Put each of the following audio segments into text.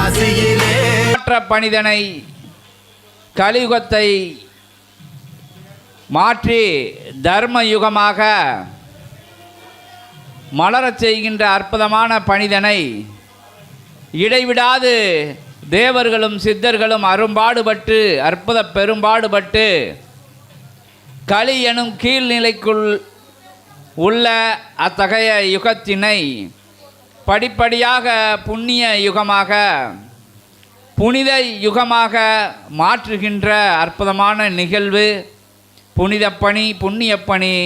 மற்ற பணிதனை கலியுகத்தை மாற்றி தர்ம யுகமாக மலரச் செய்கின்ற அற்புதமான பணிதனை இடைவிடாது தேவர்களும் சித்தர்களும் அரும்பாடுபட்டு அற்புத பெரும்பாடுபட்டு களி எனும் கீழ்நிலைக்குள் உள்ள அத்தகைய யுகத்தினை படிப்படியாக புண்ணிய யுகமாக புனித யுகமாக மாற்றுகின்ற அற்புதமான நிகழ்வு புனிதப்பணி புண்ணியப்பணி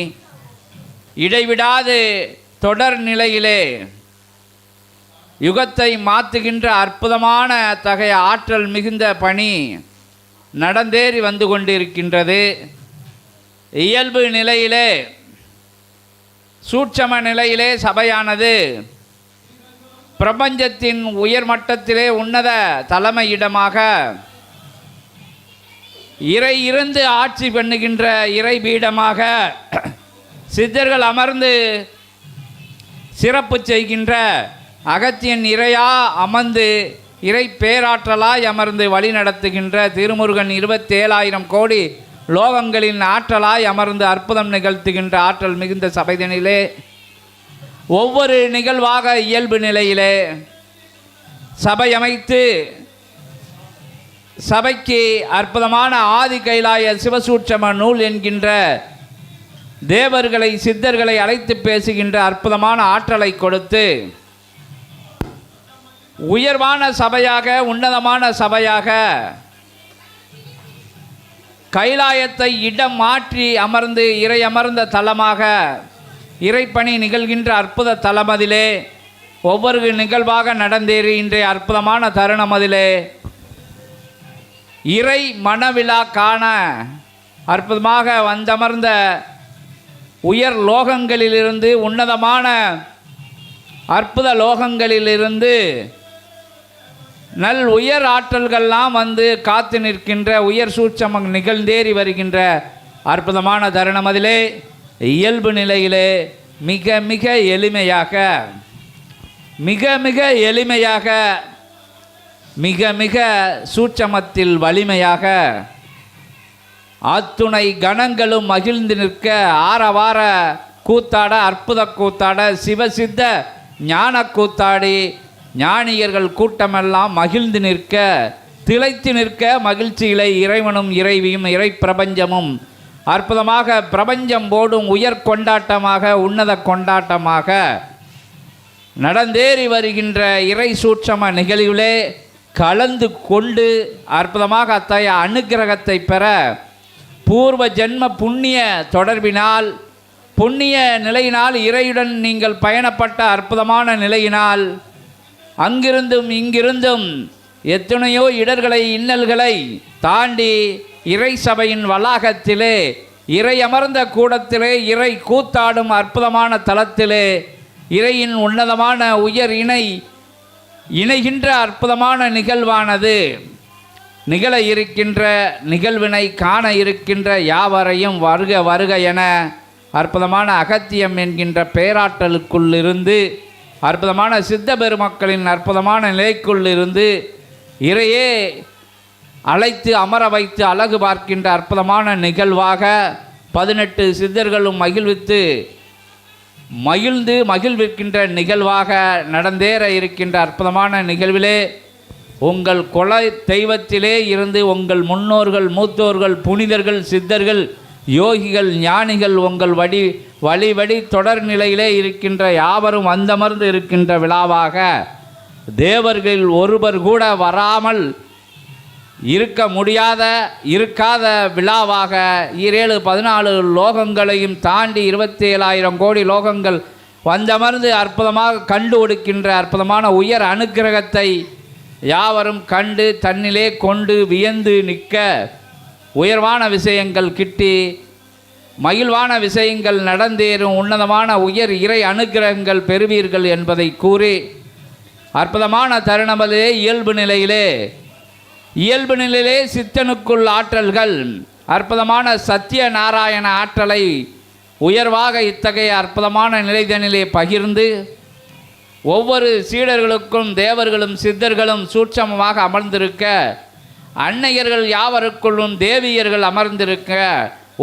இடைவிடாது தொடர் நிலையிலே யுகத்தை மாற்றுகின்ற அற்புதமான அத்தகைய ஆற்றல் மிகுந்த பணி நடந்தேறி வந்து கொண்டிருக்கின்றது. இயல்பு நிலையிலே சூட்சம நிலையிலே சபையானது பிரபஞ்சத்தின் உயர்மட்டத்திலே உன்னத தலைமையிடமாக இறை இருந்து ஆட்சி பண்ணுகின்ற இறை பீடமாக சித்தர்கள் அமர்ந்து சிறப்பு செய்கின்ற அகத்தியன் இறையா அமர்ந்து இறை பேராற்றலாய் அமர்ந்து வழி நடத்துகின்ற திருமுருகன் 27,000 கோடி லோகங்களின் ஆற்றலாய் அமர்ந்து அற்புதம் நிகழ்த்துகின்ற ஆற்றல் மிகுந்த சபைதனிலே ஒவ்வொரு நிகழ்வாக இயல்பு நிலையிலே சபை அமைத்து சபைக்கு அற்புதமான ஆதி கைலாய சிவசூட்சம நூல் என்கின்ற தேவர்களை சித்தர்களை அழைத்து பேசுகின்ற அற்புதமான ஆற்றலை கொடுத்து உயர்வான சபையாக உன்னதமான சபையாக கைலாயத்தை இடம் மாற்றி அமர்ந்து இறை அமர்ந்த தலமாக இறைப்பணி நிகழ்கின்ற அற்புத தலமதிலே ஒவ்வொரு நிகழ்வாக நடந்தேறி இன்றைய அற்புதமான தருணமதிலே இறை மனவிழா காண அற்புதமாக வந்தமர்ந்த உயர் லோகங்களிலிருந்து உன்னதமான அற்புத லோகங்களிலிருந்து நல் உயர் ஆற்றல்கள்லாம் வந்து காத்து நிற்கின்ற உயர் சூட்சமம் நிகழ்ந்தேறி வருகின்ற அற்புதமான தருணமதிலே இயல்பு நிலையிலே மிக மிக எளிமையாக மிக மிக எளிமையாக மிக மிக சூட்சமத்தில் வலிமையாக அத்துணை கணங்களும் மகிழ்ந்து நிற்க ஆரவார கூத்தாட அற்புத கூத்தாட சிவசித்த ஞான கூத்தாடி ஞானியர்கள் கூட்டமெல்லாம் மகிழ்ந்து நிற்க திளைத்து நிற்க மகிழ்ச்சியிலே இறைவனும் இறைவியும் இறை பிரபஞ்சமும் அற்புதமாக பிரபஞ்சம் போடும் உயர் கொண்டாட்டமாக உன்னத கொண்டாட்டமாக நடந்தேறி வருகின்ற இறை சூட்சம நிகழ்விலே கலந்து கொண்டு அற்புதமாக அத்தகைய அனுக்கிரகத்தை பெற பூர்வ ஜென்ம புண்ணிய தொடர்பினால் புண்ணிய நிலையினால் இறையுடன் நீங்கள் பயணப்பட்ட அற்புதமான நிலையினால் அங்கிருந்தும் இங்கிருந்தும் எத்தனையோ இடர்களை இன்னல்களை தாண்டி இறை சபையின் வளாகத்திலே இறை அமர்ந்த கூடத்திலே இறை கூத்தாடும் அற்புதமான தலத்திலே இறையின் உன்னதமான உயர் இணைகின்ற அற்புதமான நிகழ்வானது நிகழ இருக்கின்ற நிகழ்வினை காண இருக்கின்ற யாவரையும் வருக வருக என அற்புதமான அகத்தியம் என்கின்ற பேராற்றலுக்குள்ளிருந்து அற்புதமான சித்த பெருமக்களின் அற்புதமான நிலைக்குள்ளிருந்து இறையே அழைத்து அமர வைத்து அழகு பார்க்கின்ற அற்புதமான நிகழ்வாக 18 சித்தர்களும் மகிழ்ந்து மகிழ்விக்கின்ற நிகழ்வாக நடந்தேற இருக்கின்ற அற்புதமான நிகழ்விலே உங்கள் குல தெய்வத்திலே இருந்து உங்கள் முன்னோர்கள் மூத்தோர்கள் புனிதர்கள் சித்தர்கள் யோகிகள் ஞானிகள் உங்கள் வழி தொடர் நிலையிலே இருக்கின்ற யாவரும் வந்தமர்ந்து இருக்கின்ற விழாவாக தேவர்கள் ஒருவர் கூட வராமல் இருக்காத விழாவாக 14 லோகங்களையும் தாண்டி 27,000 கோடி லோகங்கள் வந்தமர்ந்து அற்புதமாக கண்டு ஒடுக்கின்ற அற்புதமான உயர் அனுக்கிரகத்தை யாவரும் கண்டு தன்னிலே கொண்டு வியந்து நிற்க உயர்வான விஷயங்கள் கிட்டி மகிழ்வான விஷயங்கள் நடந்தேறும் உன்னதமான உயர் இறை அனுக்கிரகங்கள் பெறுவீர்கள் என்பதை கூறி அற்புதமான தருணமதிலே இயல்பு நிலையிலே சித்தனுக்குள் ஆற்றல்கள் அற்புதமான சத்திய நாராயண ஆற்றலை உயர்வாக இத்தகைய அற்புதமான நிலைதனிலே பகிர்ந்து ஒவ்வொரு சீடர்களுக்கும் தேவர்களும் சித்தர்களும் சூட்சமமாக அமர்ந்திருக்க, அன்னையர்கள் யாவருக்குள்ளும் தேவியர்கள் அமர்ந்திருக்க,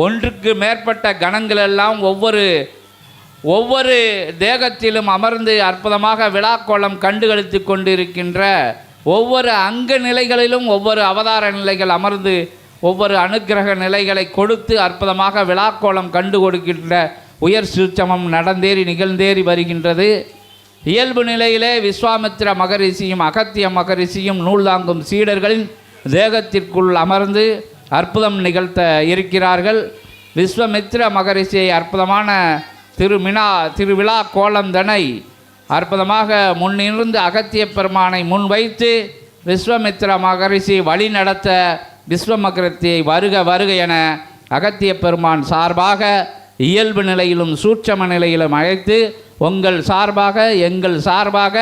ஒன்றுக்கு மேற்பட்ட கணங்கள் எல்லாம் ஒவ்வொரு தேகத்திலும் அமர்ந்து அற்புதமாக விழாக்கோலம் கண்டுகளித்து கொண்டிருக்கின்ற ஒவ்வொரு அங்க நிலைகளிலும் ஒவ்வொரு அவதார நிலைகள் அமர்ந்து ஒவ்வொரு அனுக்கிரக நிலைகளை கொடுத்து அற்புதமாக விழாக்கோலம் கண்டு கொடுக்கின்ற உயர் சூட்சமம் நடந்தேறி நிகழ்ந்தேறி வருகின்றது. இயல்பு நிலையிலே விஸ்வாமித்திர மகரிஷியும் அகத்திய மகரிஷியும் நூல்தாங்கும் சீடர்களின் தேகத்திற்குள் அமர்ந்து அற்புதம் நிகழ்த்த இருக்கிறார்கள். விஸ்வாமித்திர மகரிஷியை அற்புதமான திருவிழா கோலந்தனை அற்புதமாக முன்னிருந்து அகத்திய பெருமானை முன்வைத்து விஸ்வாமித்திர மகரிஷி வழி நடத்த விஸ்வமகரத்தியை வருக வருக என அகத்திய பெருமான் சார்பாக இயல்பு நிலையிலும் சூட்சம நிலையிலும் அழைத்து, உங்கள் சார்பாக, எங்கள் சார்பாக,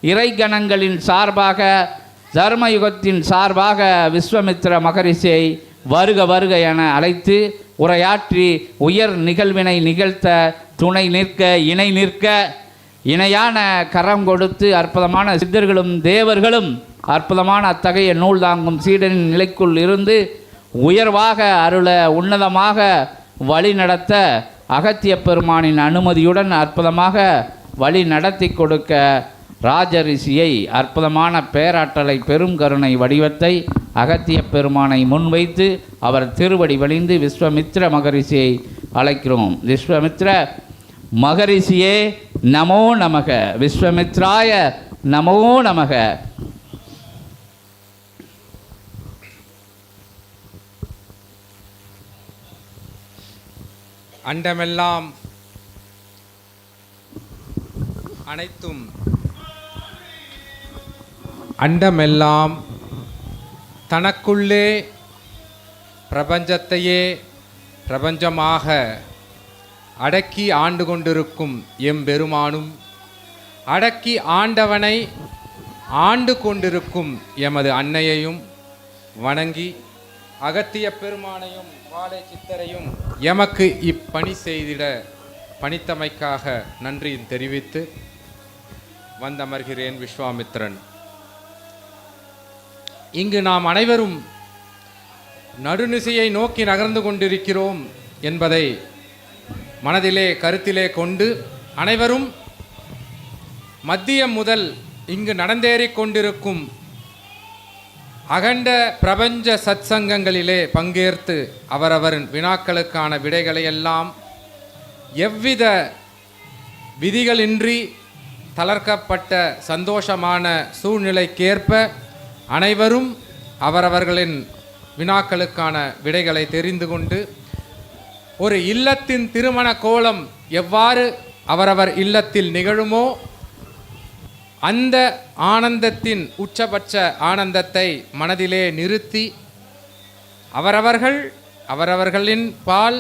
இறைகணங்களின் சார்பாக, தர்மயுகத்தின் சார்பாக விஸ்வமித்திர மகரிஷியை வருக வருக என அழைத்து உரையாற்றி உயர் நிகழ்வினை நிகழ்த்த துணை நிற்க, இணை நிற்க, இணையான கரம் கொடுத்து அற்புதமான சித்தர்களும் தேவர்களும் அற்புதமான அத்தகைய நூல் தாங்கும் சீடனின் நிலைக்குள் இருந்து உயர்வாக அருள உன்னதமாக வழி நடத்த அகத்திய பெருமானின் அனுமதியுடன் அற்புதமாக வழி நடத்தி கொடுக்க ராஜரிஷியை அற்புதமான பேராற்றலை பெரும் கருணை வடிவத்தை அகத்திய பெருமானை முன்வைத்து அவர் திருவடி வழிந்து விஸ்வமித்திர மகரிஷியை அழைக்கிறோம். விஸ்வமித்திர மகரிஷியே நமோ நமக, விஸ்வமித்ராய நமோ நமக. அண்டமெல்லாம் அனைத்தும் அண்டமெல்லாம் தனக்குள்ளே பிரபஞ்சத்தையே பிரபஞ்சமாக அடக்கி ஆண்டு கொண்டிருக்கும் எம்பெருமானும், அடக்கி ஆண்டவனை ஆண்டு கொண்டிருக்கும் எமது அன்னையையும் வணங்கி அகத்திய பெருமானையும் வாழை சித்தரையும் எமக்கு இப்பணி செய்திட பணித்தமைக்காக நன்றி தெரிவித்து வந்தமர்கிறேன். விஸ்வாமித்திரன். இங்கு நாம் அனைவரும் நடுநிசையை நோக்கி நகர்ந்து கொண்டிருக்கிறோம் என்பதை மனதிலே கருத்திலே கொண்டு அனைவரும் மத்தியம் முதல் இங்கு நடந்தேறிக் கொண்டிருக்கும் அகண்ட பிரபஞ்ச சத்சங்கங்களிலே பங்கேற்று அவரவரின் வினாக்களுக்கான விடைகளை எல்லாம் எவ்வித விதிகளின்றி தளர்க்கப்பட்ட சந்தோஷமான சூழ்நிலைக்கேற்ப அனைவரும் அவரவர்களின் வினாக்களுக்கான விடைகளை தெரிந்து கொண்டு ஒரு இல்லத்தின் திருமண கோலம் எவ்வாறு அவரவர் இல்லத்தில் நிகழுமோ அந்த ஆனந்தத்தின் உச்சபட்ச ஆனந்தத்தை மனதிலே நிறுத்தி அவரவர்களின் பால்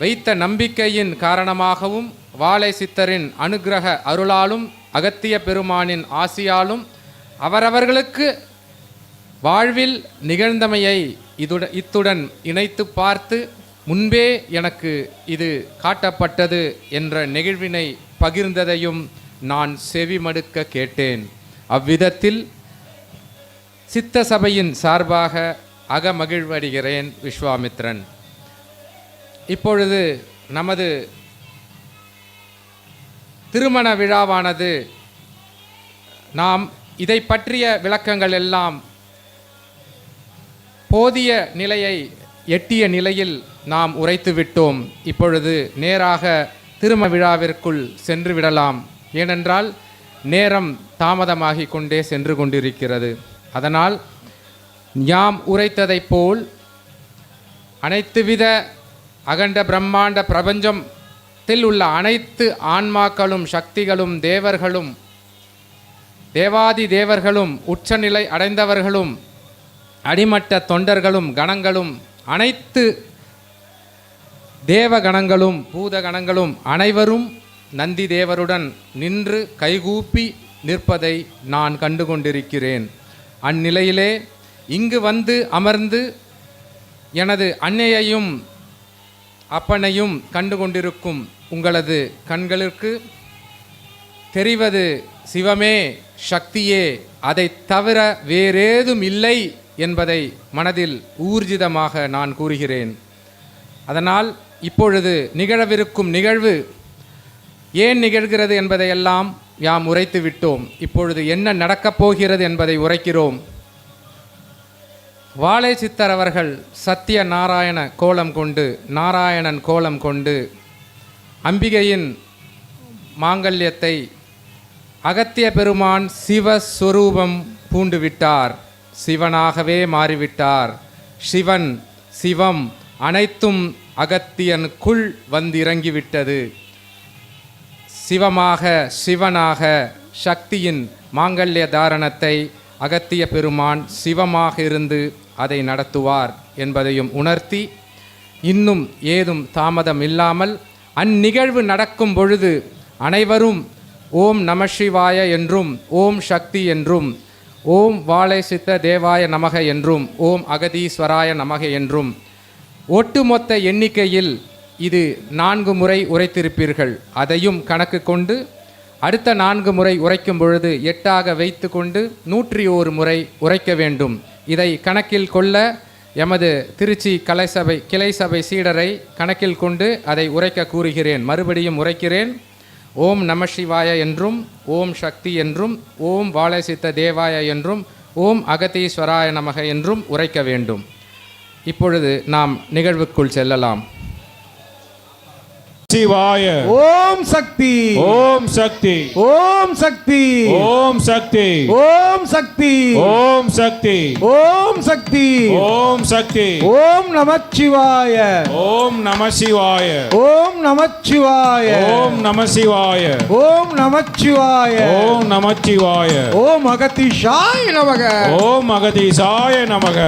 வைத்த நம்பிக்கையின் காரணமாகவும் வாழை சித்தரின் அனுக்கிரக அருளாலும் அகத்திய பெருமானின் ஆசியாலும் அவரவர்களுக்கு வாழ்வில் நிகழ்ந்தமையை இத்துடன் இணைத்து பார்த்து முன்பே எனக்கு இது காட்டப்பட்டது என்ற நெகிழ்வினை பகிர்ந்ததையும் நான் செவிமடுக்க கேட்டேன். அவ்விதத்தில் சித்த சபையின் சார்பாக அகமகிழ்வடைகிறேன். விஸ்வாமித்திரன். இப்பொழுது நமது திருமண விழாவானது நாம் இதை பற்றிய விளக்கங்கள் எல்லாம் போதிய நிலையை எட்டிய நிலையில் நாம் உரைத்து விட்டோம். இப்பொழுது நேராக திருமண விழாவிற்குள் சென்று விடலாம். ஏனென்றால் நேரம் தாமதமாகிக் கொண்டே சென்று கொண்டிருக்கிறது. அதனால் யாம் உரைத்ததைப் போல் அனைத்து வித அகண்ட பிரம்மாண்ட பிரபஞ்சத்தில் உள்ள அனைத்து ஆன்மாக்களும் சக்திகளும் தேவர்களும் தேவாதி தேவர்களும் உச்சநிலை அடைந்தவர்களும் அடிமட்ட தொண்டர்களும் கணங்களும் அனைத்து தேவ கணங்களும் பூத கணங்களும் அனைவரும் நந்தி தேவருடன் நின்று கைகூப்பி நிற்பதை நான் கண்டு கொண்டிருக்கிறேன். அந்நிலையிலே இங்கு வந்து அமர்ந்து எனது அன்னையையும் அப்பனையும் கண்டு கொண்டிருக்கும் உங்களது கண்களுக்கு தெரிவது சிவமே சக்தியே, அதை தவிர வேறேதும் இல்லை என்பதை மனதில் ஊர்ஜிதமாக நான் கூறுகிறேன். அதனால் இப்பொழுது நிகழவிருக்கும் நிகழ்வு ஏன் நிகழ்கிறது என்பதையெல்லாம் யாம் உரைத்து விட்டோம். இப்பொழுது என்ன நடக்கப் போகிறது என்பதை உரைக்கிறோம். வாழை சித்தர் அவர்கள் சத்திய நாராயண கோலம் கொண்டு, நாராயணன் கோலம் கொண்டு அம்பிகையின் மாங்கல்யத்தை அகத்திய பெருமான் சிவஸ்வரூபம் பூண்டுவிட்டார், சிவனாகவே மாறிவிட்டார். சிவன் சிவம் அனைத்தும் அகத்தியனுக்குள் வந்திறங்கிவிட்டது. சிவமாக சிவனாக சக்தியின் மாங்கல்ய தாரணத்தை அகத்திய பெருமான் சிவமாக இருந்து அதை நடத்துவார் என்பதையும் உணர்த்தி, இன்னும் ஏதும் தாமதம் இல்லாமல் அந்நிகழ்வு நடக்கும் பொழுது அனைவரும் ஓம் நம சிவாய என்றும், ஓம் சக்தி என்றும், ஓம் வாழை சித்த தேவாய நமக என்றும், ஓம் அகதீஸ்வராய நமக என்றும் ஒட்டுமொத்த எண்ணிக்கையில் இது 4 முறை உரைத்திருப்பீர்கள். அதையும் கணக்கு கொண்டு அடுத்த 4 முறை உரைக்கும் பொழுது 8ஆக வைத்து கொண்டு 101 முறை உரைக்க வேண்டும். இதை கணக்கில் கொள்ள எமது திருச்சி கிளை சபை சீடரை கணக்கில் கொண்டு அதை உரைக்க கூறுகிறேன். மறுபடியும் உரைக்கிறேன். ஓம் நம சிவாய என்றும், ஓம் சக்தி என்றும், ஓம் வாழை சித்த தேவாய என்றும், ஓம் அகதீஸ்வராய நமக என்றும் உரைக்க வேண்டும். இப்பொழுது நாம் நிகழ்வுக்குள் செல்லலாம். சிவாய ஓம் சக்தி, ஓம் சக்தி, ஓம் சக்தி, ஓம் சக்தி, ஓம் சக்தி, ஓம் சக்தி, ஓம் சக்தி, ஓம் சக்தி, ஓம் நமச்சிவாய, ஓம் நம சிவாய, ஓம் நமச்சிவாய, ஓம் நம சிவாய, ஓம் நமச்சிவாய, ஓம் நமச்சிவாய, ஓம் அகதீஷாய நமக, ஓம் அகதீசாய நமக.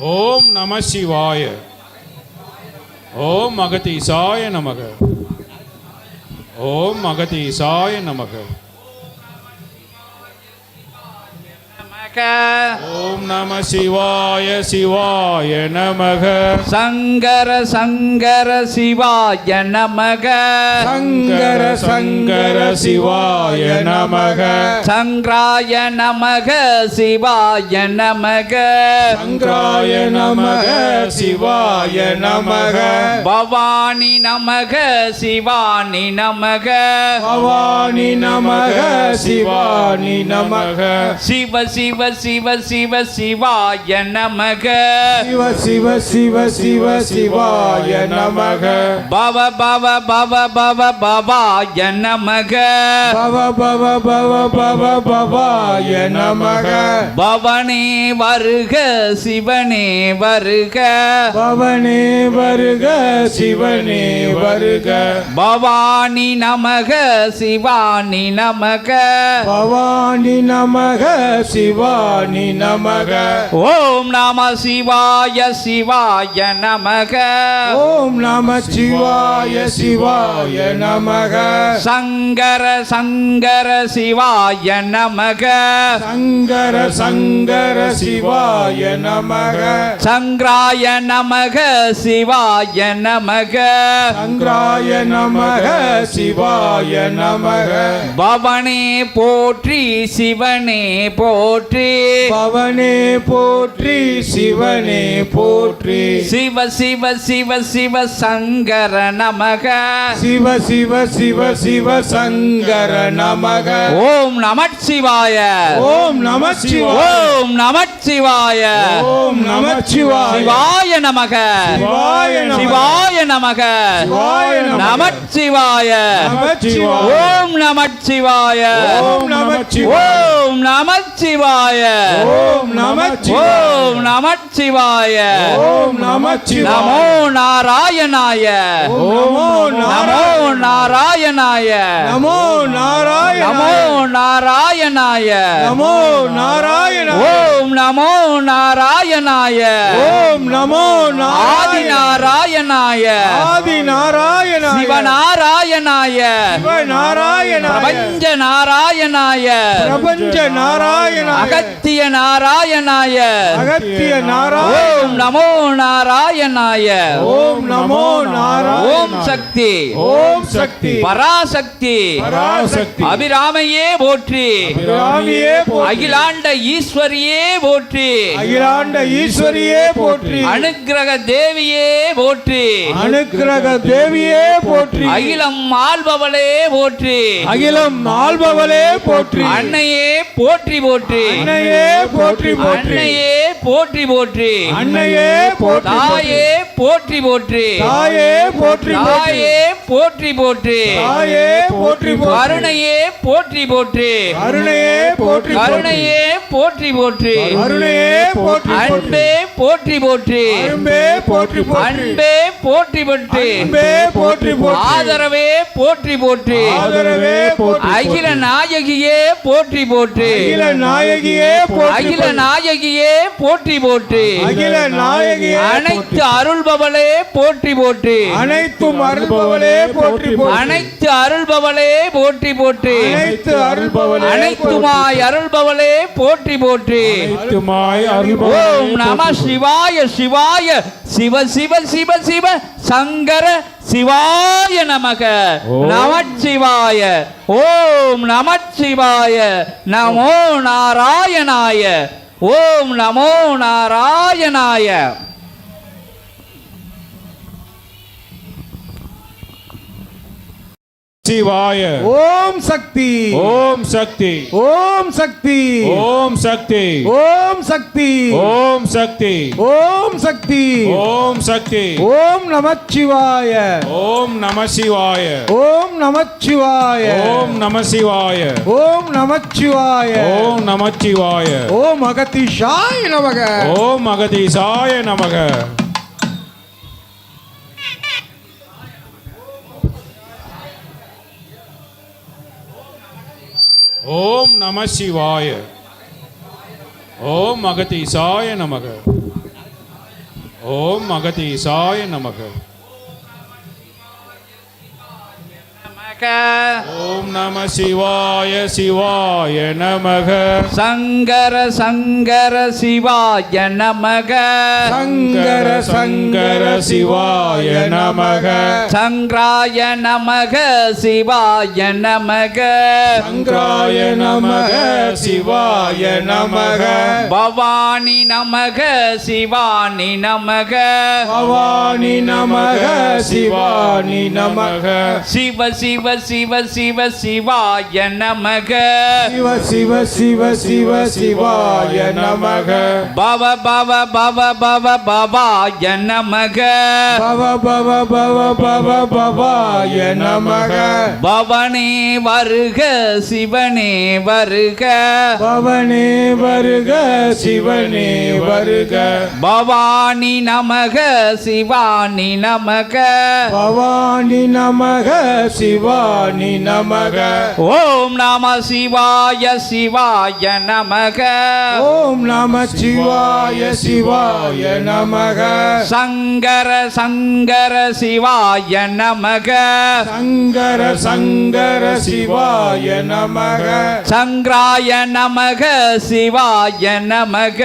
ஓம் நம சிவாய, ஓம் அகதீசாய நமக, ஓம் அகதீசாய நமக. ஓம் நம சிவாய, சிவாய நமக. சங்கர சங்கர சிவாய நமக, சங்கர சங்கர சிவாய நமக, சங்கராய நமக சிவாய நமக, சங்கராய நமக சிவாய நமக, பவானி நமக சிவானி நமக, பவானி நமக சிவானி நமக, சிவ சிவ சிவ சிவ சிவாய நமக, சிவ சிவ சிவ சிவ சிவாய நமக, பவ பவ பவ பவ பவாய நமக, பவ பவ பவ பவ பவாய நமக, பவனே வருக சிவனே வருக, பவனே வருக சிவனே வருக, பவானி நமக சிவானி நமக, பவானி நமக சிவானி நமக, ஓம் நம சிவாய சிவாய நமக, ஓம் நம சிவாய சிவாய நமக, சங்கர சங்கர சிவாய நமக, சங்கர சங்கர சிவாய நமக, சங்கராய நமக சிவாய நமக, சங்கராய நமக சிவாய நமக, பவனே போற்றி சிவனே போற்றி, பவனே போற்றி சிவனே போற்றி, சிவ சிவ சிவ சிவ சங்கர நமக, சிவ சிவ சிவ சிவ சங்கர நமக, ஓம் நம சிவாய, ஓம் நம சிவாய, ஓம் நம சிவாய, ஓம் நம சிவாய, சிவாய நமக, சிவாய நமக, சிவாய நமக, சிவாய நமக, நம சிவாய, நம சிவாய, ஓம் நம சிவாய, ஓம் நம சிவாய, ஓம் நம சிவாய, ஓம் நம சிவாய, ஓம் நம சிவாய, ஓம் நம சிவாய, நமோ நாராயணாய, நமோ நமோ நாராயணாய, நமோ நாராயண, நமோ நாராயணாய, நமோ நாராயண, ஓம் நமோ நாராயணாய, ஓம் நமோ ஆதி நாராயண, நாராயணாய, ஆதி நாராயண, சிவநாராயணாய சிவநாராயணாய பிரபஞ்ச நாராயணாய பிரபஞ்ச நாராயணாய அகத்திய நாராயணாய அகத்திய நாராயண ஓம் நமோ நாராயணாய ஓம் நமோ நாராயண ஓம் சக்தி ஓம் சக்தி பராசக்தி பராசக்தி அபிராமையே போற்றி அபிராமியே போற்றி அகிலாண்ட ஈஸ்வரியே போற்றி அகிலாண்ட ஈஸ்வரியே போற்றி அனுக்கிரக தேவியே போற்றி அனுக்கிரக தேவியே போற்றி அகிலம் ஆள்பவளே போற்றி அகிலம் ஆள்பவளே போற்றி அன்னையே போற்றி போற்றி அன்னையே போற்றி போற்றி அன்னையே போற்றி போற்றி அன்னையே போற்றி தாயே போற்றி போற்றி தாயே போற்றி போற்றி தாயே போற்றி போற்றி தாயே போற்றி போற்றி கருணையே போற்றி போற்றி கருணையே போற்றி கருணையே போற்றி போற்றி கருணையே போற்றி அன்பே போற்றி போற்றி அன்பே போற்றி போற்றி அன்பே போற்றி போற்றி அன்பே போற்றி போற்றி ஆதரவே போற்றி போற்றி ஆதரவே போற்றி அகில நாயகியே போற்றி போற்றி அகில நாயகியே போற்றி அகில நாயகியே போற்றி போற்றி அகில நாயகியே அனைத்து அருள்பவளே போற்றி போற்றி அனைத்தும் அருள்பவளே போற்றி போற்றி அனைத்து அருள்பவளே போற்றி போற்றி அனைத்து அருள்பவளே அனைத்துமாய் அருள்பவளே போற்றி போற்றி அனைத்துமாய் அருள்பவளே ஓம் நம சிவாய சிவாய சிவ சிவ சிவ சிவ சங்கர சிவாய நமக நமச்சிவாய ஓம் நமச்சிவாய நமோ நாராயணாய ஓம் நமோ நாராயணாய சிவாய ஓம் சக்தி ஓம் சக்தி ஓம் சக்தி ஓம் சக்தி ஓம் சக்தி ஓம் சக்தி ஓம் சக்தி ஓம் சக்தி ஓம் நமச்சிவாய ஓம் நம சிவாய ஓம் நமச்சிவாய ஓம் நம சிவாய ஓம் நமச்சிவாய ஓம் நமச்சிவாய ஓம் அகதீஷாய நமக ஓம் அகதீசாய நமக ஓம் நம சிவாய ஓம் அகதீசாய நமக ஓம் அகதீசாய நமக ஓம் நம சிவாய சிவாய நமக சங்கர சங்கர சிவாய நமக சங்கர சங்கர சிவாய நமக சங்கராய நமக சிவாய நமக சங்கராய நமக சிவாய நமக பவானி நமக சிவானி நமக பவானி நமக சிவானி நமக சிவ சிவ சிவ சிவ சிவாய நமக சிவ சிவ சிவ சிவ சிவாய நமக பவ பவ பவ பவ பவாய நமக பவ பவ பவ பவ பவாய நமக பவனே வருக சிவனே வருக பவனே வருக சிவனே வருக பவானி நமக சிவானி நமக பவானி நமக சிவானி நமக ஓம் நம சிவாய சிவாய நமக ஓம் நம சிவாய சிவாய நமக சங்கர சங்கர சிவாய நமக சங்கர சங்கர சிவாய நமக சங்கராய நமக சிவாய நமக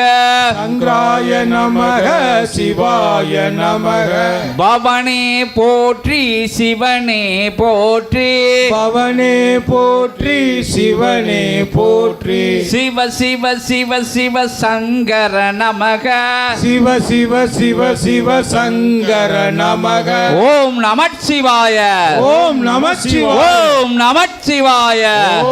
சங்கராய நமக சிவாய நமக பவனே போற்றி சிவனே போற்றி பவனே போற்றி சிவனே போற்றி சிவ சிவ சிவ சிவ சங்கர நமக சிவ சிவ சிவ சிவ சங்கர நமக ஓம் நமச்சிவாய ஓம் நம சிவாய ஓம் நமச்சிவாய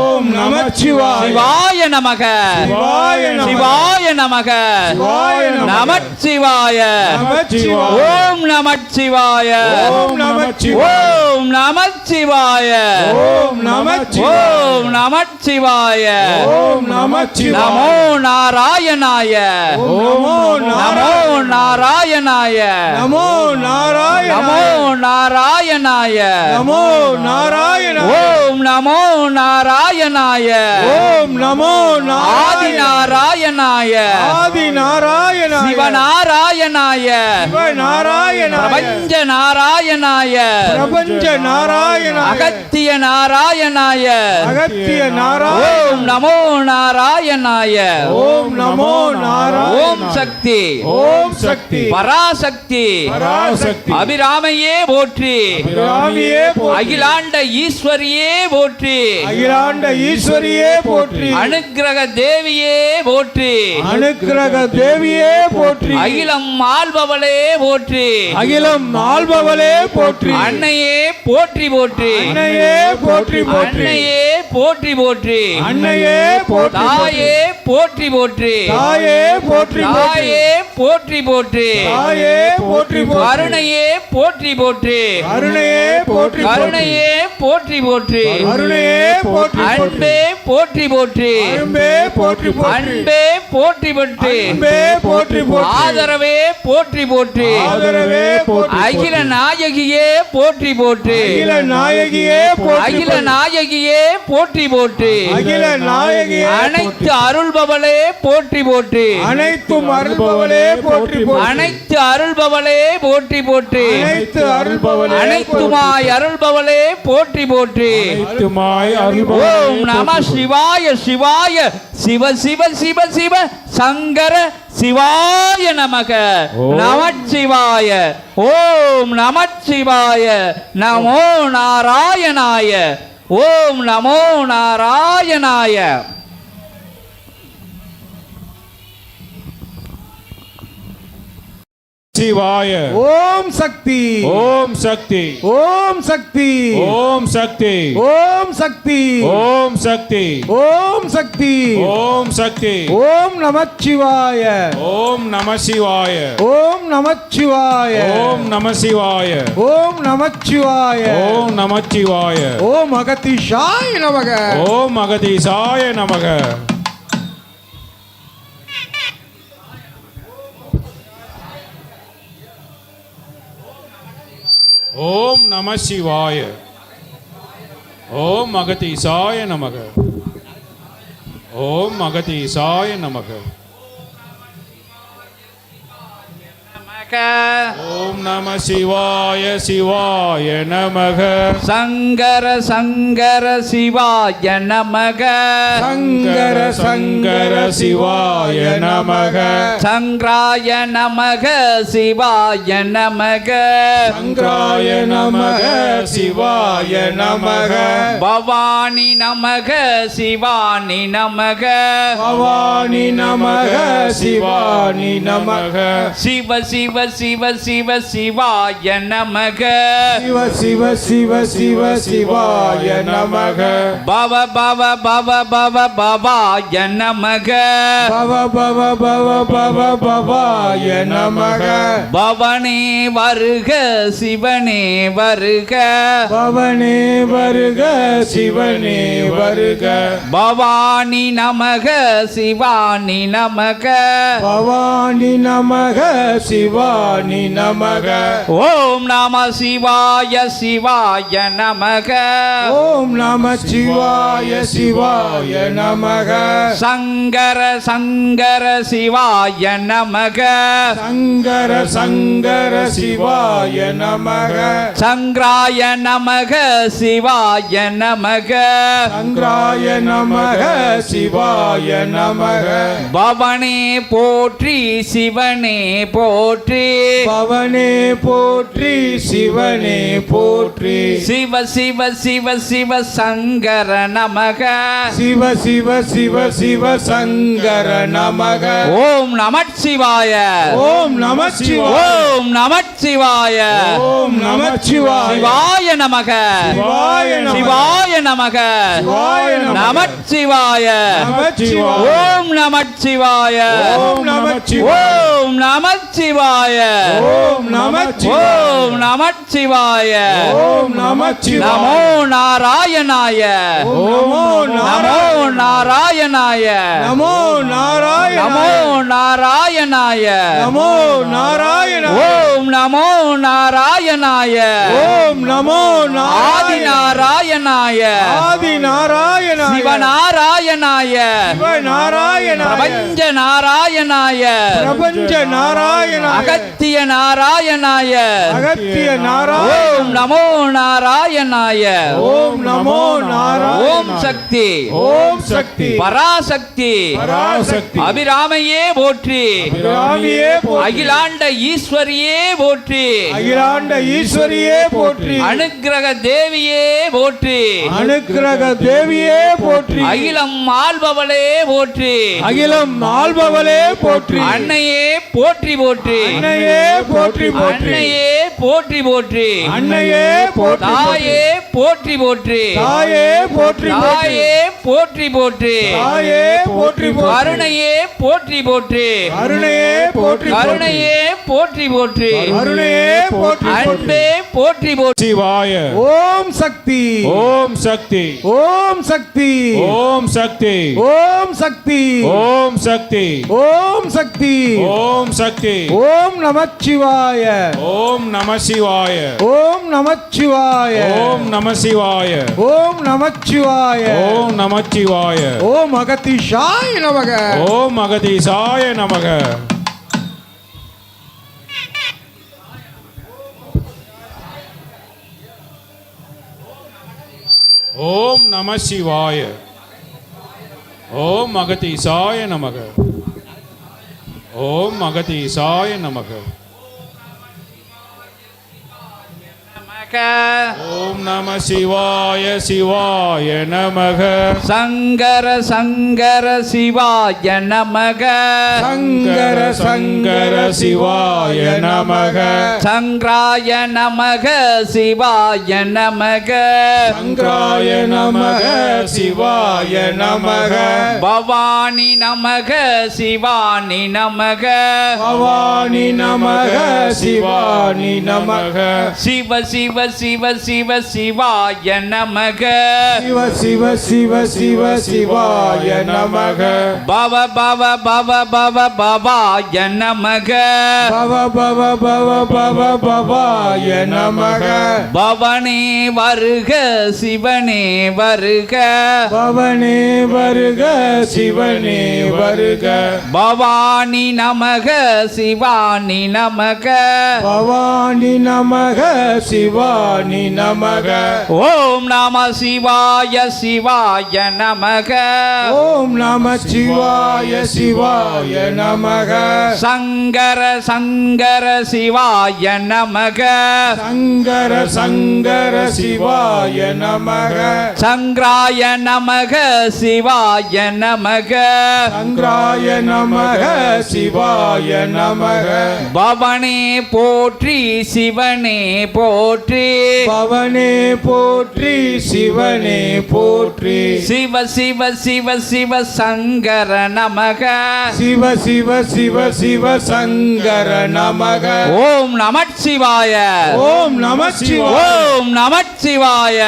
ஓம் நம சிவாய சிவாய நமக சிவாய நமக சிவாய நமக சிவாய நமக நமச்சிவாய நமச்சிவாய ஓம் நமச்சிவாய ஓம் நமச்சிவாய ஓம் நம நமச்சிவாய ஓம் நமச்சிவாய ஓம் நமச்சிவாய ஓம் நமச்சிவாய நமோ நாராயணாய நமோ நமோ நாராயணாய நமோ நாராயண நமோ நாராயணாய நமோ நாராயண ஓம் நமோ நாராயணாய ஓம் நமோ ஆதி நாராயணாய ஆதி நாராயண சிவநாராயணாய நாராயண பிரபஞ்ச நாராயணாய பிரபஞ்ச நாராயண அகத்திய நாராயணாய அகத்திய நாராயண ஓம் நமோ நாராயணாய ஓம் நமோ நாராயண ஓம் சக்தி ஓம் சக்தி பராசக்தி பராசக்தி அபிராமையே போற்றி அபிராமியே போற்றி அகிலாண்ட ஈஸ்வரியே போற்றி அகிலாண்ட ஈஸ்வரியே போற்றி அனுக்கிரக தேவியே போற்றி அனுக்கிரக தேவியே போற்றி அகிலம் ஆள்பவளே போற்றி அகிலம் ஆள்பவளே போற்றி அன்னையே போற்றி போற்றி அன்னையே போற்றி போற்றி அன்னையே போற்றி போற்றி அன்னையே போற்றி தாயே போற்றி போற்றி தாயே போற்றி போற்றி தாயே போற்றி போற்றி தாயே போற்றி போற்றி கருணையே போற்றி போற்றி அருணையே போற்றி கருணையே போற்றி போற்றி அருணையே போற்றி அன்பே போற்றி போற்றி அன்பே போற்றி போற்றி அன்பே போற்றி போற்றி அன்பே போற்றி போற்றி ஆதரவே போற்றி போற்றி ஆதரவே போற்றி அகில நாயகியே போற்றி போற்றி அகில நாயகியே போற்றி அகில நாயகியே போற்றி போற்றி அகில நாயகியே அனைத்து அருள்பவளே போற்றி போற்றி அனைத்தும் அருள்பவளே போற்றி போற்றி அனைத்து அருள்பவளே போற்றி போற்றி அனைத்து அருள்பவளே அனைத்துமாய் அருள்பவளே போற்றி போற்றி அனைத்துமாய் அருள்பவளே ஓம் நம சிவாய சிவாய சிவ சிவ சிவ சிவ சங்கர சிவாய நமக நமச்சிவாய ஓம் நமச்சிவாய நமோ நாராயணாய ஓம் நமோ நாராயணாய சிவாய ஓம் சக்தி ஓம் சக்தி ஓம் சக்தி ஓம் சக்தி ஓம் சக்தி ஓம் சக்தி ஓம் சக்தி ஓம் சக்தி ஓம் நமச்சிவாய ஓம் நம சிவாய ஓம் நமச்சிவாய ஓம் நம சிவாய ஓம் நமச்சிவாய ஓம் நமச்சிவாய ஓம் அகதீஷாய நமக ஓம் அகதீசாய நமக ஓம் நம சிவாய ஓம் அகதீசாய நமக ஓம் அகதீசாய நமக ஓம் நம சிவாய சிவாய நமக சங்கர சங்கர சிவாய நமக சங்கர சங்கர சிவாய நமக சங்கராய நமக சிவாய நமக சங்கராய நமக சிவாய நமக பவானி நமக சிவானி நமக பவானி நமக சிவானி நமக சிவ சிவ சிவ சிவ சிவாய நமக சிவ சிவ சிவ சிவ சிவாய நமக பவ பவ பவ பவ பவாய நமக பவ பவ பவ பவ பவாய நமக பவனே வருக சிவனே வருக பவனே வருக சிவனே வருக பவானி நமக சிவானி நமக பவானி நமக சிவானி நமக ஓம் நம சிவாய சிவாய நமக ஓம் நம சிவாய சிவாய நமக சங்கர சங்கர சிவாய நமக சங்கர சங்கர சிவாய நமக சங்கராய நமக சிவாய நமக சங்கராய நமக சிவாய நமக பவனே போற்றி சிவனே போற்றி பவனே போற்றி சிவனே போற்றி சிவ சிவ சிவ சிவ சங்கர நமக சிவ சிவ சிவ சிவ சங்கர நமக ஓம் நமச்சிவாய ஓம் நம சிவாய ஓம் நமச்சிவாய ஓம் நம சிவாய சிவாய நமக சிவாய நமக சிவாய நமக சிவாய நமக நமச்சிவாய நமச்சிவாய ஓம் நமச்சிவாய ஓம் நமச்சிவாய ஓம் நமச்சிவாய ஓம் நமச்சிவாய ஓம் நமச்சிவாய ஓம் நமச்சிவாய நமோ நாராயணாய நமோ நமோ நாராயணாய நமோ நாராயண நமோ நாராயணாய நமோ நாராயண ஓம் நமோ நாராயணாய ஓம் நமோ ஆதி நாராயணாய ஆதி நாராயண சிவநாராயணாய நாராயண பிரபஞ்ச நாராயணாய பிரபஞ்ச நாராயண அகத்திய நாராயணாய அகத்திய நாராயண ஓம் நமோ நாராயணாய ஓம் நமோ நாராயண ஓம் சக்தி ஓம் சக்தி பராசக்தி பராசக்தி அபிராமையே போற்றி அபிராமியே போற்றி அகிலாண்ட ஈஸ்வரியே போற்றி அகிலாண்ட ஈஸ்வரியே போற்றி அனுக்கிரக தேவியே போற்றி அனுக்கிரக தேவியே போற்றி அகிலம் ஆள்பவளே போற்றி அகிலம் ஆள்பவளே போற்றி அன்னையே போற்றி போற்றி அன்னையே போற்றி போற்றி அன்னையே போற்றி போற்றி அன்னையே போற்றி தாயே போற்றி போற்றி தாயே போற்றி போற்றி தாயே போற்றி போற்றி தாயே போற்றி போற்றி கருணையே போற்றி போற்றி அருணையே போற்றி கருணையே போற்றி போற்றி அருணையே போற்றி அன்பே போற்றி போற்றி சிவாய ஓம் சக்தி ஓம் சக்தி ஓம் சக்தி ஓம் சக்தி ஓம் சக்தி ஓம் சக்தி ஓம் சக்தி ஓம் சக்தி ஓம் நமச்சிவாய ஓம் நம சிவாய ஓம் நமச்சிவாய ஓம் நம சிவாய ஓம் நமச்சிவாய ஓம் நமச்சிவாய ஓம் அகதீஷாய நமக ஓம் அகதீசாய நமக ஓம் நம சிவாய ஓம் அகதீசாய நமக ஓம் அகதீசாய நமக ஓம் நம சிவாய சிவாய நமக சங்கர சங்கர சிவாய நமக சங்கர சங்கர சிவாய நமக சங்கராய நமக சிவாய நமக சங்கராய நமக சிவாய நமக பவானி நமக சிவானி நமக பவானி நமக சிவானி நமக சிவ சிவ சிவ சிவ சிவாய நமக சிவ சிவ சிவ சிவ சிவாய நமக பவ பவ பவ பவ பவாய நமக பவ பவ பவ பவ பவாய நமக பவனே வருக சிவனே வருக பவனே வருக சிவனே வருக பவானி நமக சிவானி நமக பவானி நமக சிவானி நமக ஓம் நம சிவாய சிவாய நமக ஓம் நம சிவாய சிவாய நமக சங்கர சங்கர சிவாய நமக சங்கர சங்கர சிவாய நமக சங்கராய நமக சிவாய நமக சங்கராய நமக சிவாய நமக பவனே போற்றி சிவனே போற்றி பவனே போற்றி சிவனே போற்றி சிவ சிவ சிவ சிவ சங்கர நமக சிவ சிவ சிவ சிவ சங்கர நமக ஓம் நமச்சிவாய ஓம் நம சிவாய ஓம் நமச்சிவாய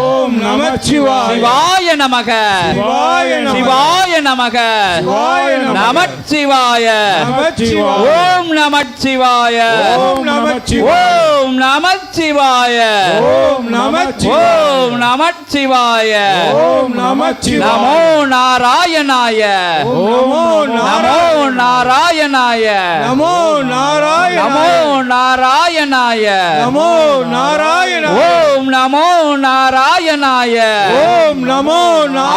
ஓம் நம சிவாய சிவாய நமக சிவாய நமக சிவாய நமக சிவாய நமக நமச்சிவாய நமச்சிவாய ஓம் நமச்சிவாய ஓம் நமச்சிவாய ஓம் நமச்சிவாய ஓம் நமச்சிவாய ஓம் நமச்சிவாய ஓம் நமச்சிவாய நமோ நாராயணாய நமோ நமோ நாராயணாய நமோ நாராயண நமோ நாராயணாய நமோ நாராயண ஓம் நமோ நாராயணாய ஓம் நமோ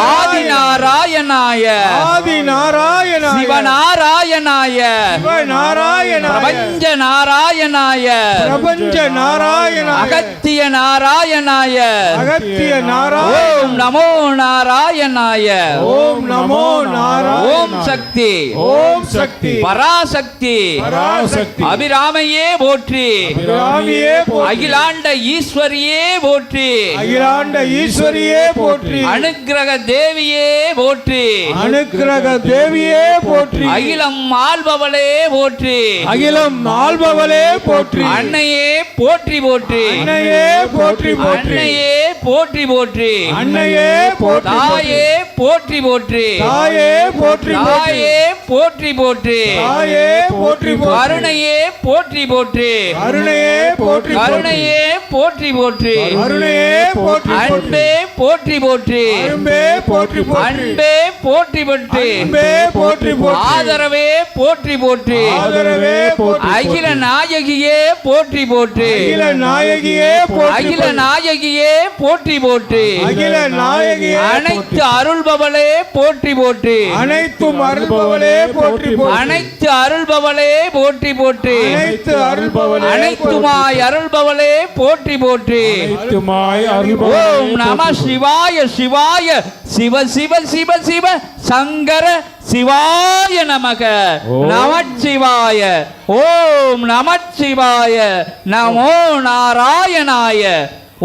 ஆதி நாராயணாய ஆதி நாராயண சிவநாராயணாய சிவநாராயண பிரபஞ்ச நாராயணாய பிரபஞ்ச நாராயண அகத்திய நாராயணாய அகத்திய நாராயண ஓம் நமோ நாராயணாய ஓம் நமோ நாராயண ஓம் சக்தி ஓம் சக்தி பராசக்தி பராசக்தி அபிராமையே போற்றி அபிராமியே போற்றி அகிலாண்ட ஈஸ்வரியே போற்றி போற்றி அகிலாண்ட ஈஸ்வரியே போற்றி அனுக்கிரக தேவியே போற்றி அனுக்கிரக தேவியே போற்றி அகிலம் ஆள்பவளே போற்றி அகிலம் ஆள்பவளே போற்றி அன்னையே போற்றி போற்றி அன்னையே போற்றி போற்றி அன்னையே போற்றி போற்றி அன்னையே போற்றி தாயே போற்றி போற்றி தாயே போற்றி போற்றி தாயே போற்றி போற்றி தாயே போற்றி போற்றி கருணையே போற்றி போற்றி அருணையே போற்றி கருணையே போற்றி போற்றி அருணையே போற்றி அன்பே போற்றி போற்றி அன்பே போற்றி போற்றி அன்பே போற்றி போற்றி அன்பே போற்றி போற்றி ஆதரவே போற்றி போற்றி ஆதரவே போற்றி அகில நாயகியே போற்றி போற்றி அகில நாயகியே போற்றி அகில நாயகியே போற்றி போற்றி அகில நாயகியே அனைத்து அருள்பவளே போற்றி போற்றி அனைத்தும் அருள்பவளே போற்றி போற்றி அனைத்து அருள்பவளே போற்றி போற்றி அனைத்து அருள்பவளே அனைத்துமாய் அருள்பவளே போற்றி போற்றி அனைத்துமாய் அருள்பவளே ஓம் நம சிவாய சிவாய சிவ சிவ சிவ சிவ சங்கர சிவாய நமக நமச்சிவாய ஓம் நமச்சிவாய நமோ நாராயணாய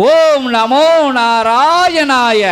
ஓம் நமோ நாராயணாய